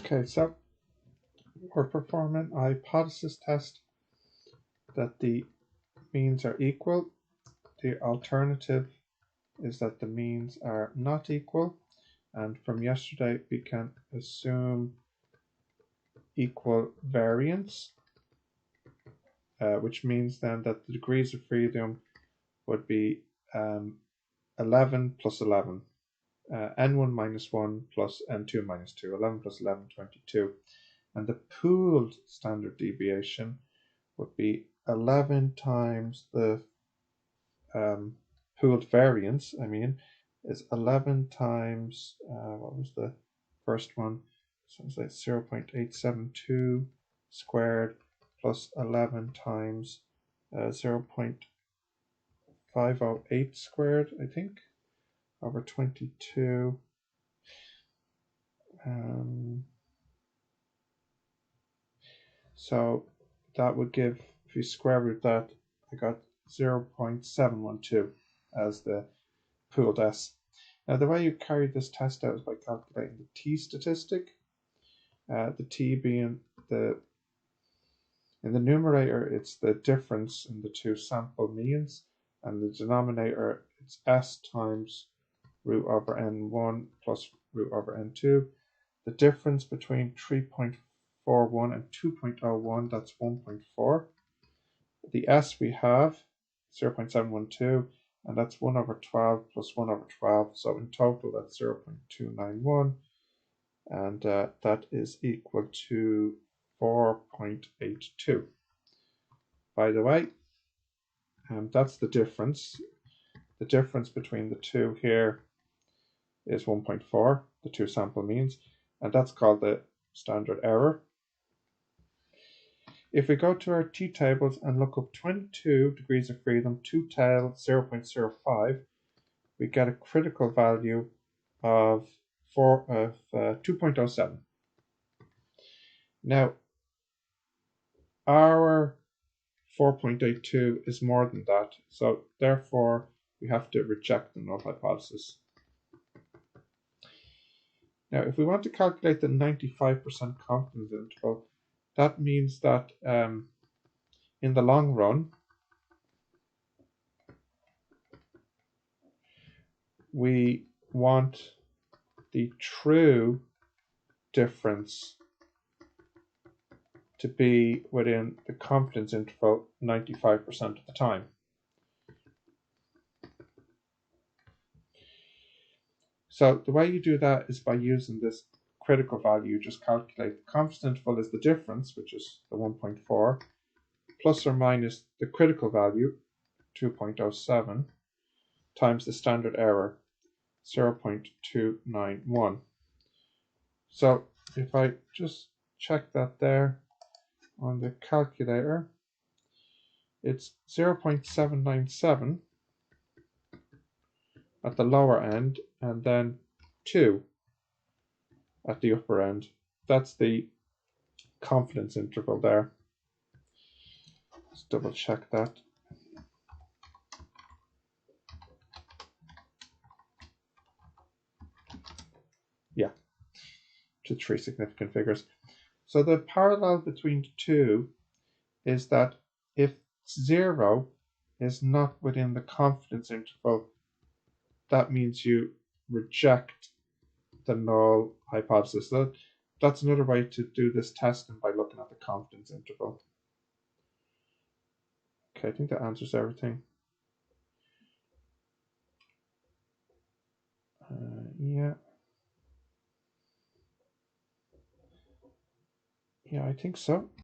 Okay, so we're performing a hypothesis test that the means are equal. The alternative is that the means are not equal, and from yesterday we can assume equal variance, which means then that the degrees of freedom would be 11 plus 11, n1 minus 1 plus n2 minus 2, 11 plus 11, 22. And the pooled standard deviation would be 11 times the pooled variance, is 11 times, what was the first one? So it's like 0.872 squared plus 11 times 0.508 squared, I think, over 22. So that would give, if you square root that, I got 0.712 as the pooled S. Now the way you carry this test out is by calculating the t statistic. The t being in the numerator, it's the difference in the two sample means, and the denominator, it's S times root over n1 plus root over n2. The difference between 3.41 and 2.01, that's 1.4. The S we have 0.712, and that's 1 over 12 plus 1 over 12. So in total, that's 0.291, and that is equal to 4.82. By the way, that's the difference. The difference between the two here is 1.4, the two sample means, and that's called the standard error. If we go to our t-tables and look up 22 degrees of freedom, two-tail 0.05, we get a critical value of 2.07. Now, our 4.82 is more than that, so therefore we have to reject the null hypothesis. Now, if we want to calculate the 95% confidence interval, that means that in the long run, we want the true difference to be within the confidence interval 95% of the time. So the way you do that is by using this critical value. You just calculate the confidence interval is the difference, which is the 1.4, plus or minus the critical value, 2.07, times the standard error, 0.291. So if I just check that there on the calculator, it's 0.797 at the lower end, and then 2 at the upper end. That's the confidence interval there. Let's double check that. Yeah, to 3 significant figures. So the parallel between the two is that if 0 is not within the confidence interval, that means you reject the null hypothesis. So that's another way to do this testing, by looking at the confidence interval. Okay, I think that answers everything. Yeah, I think so.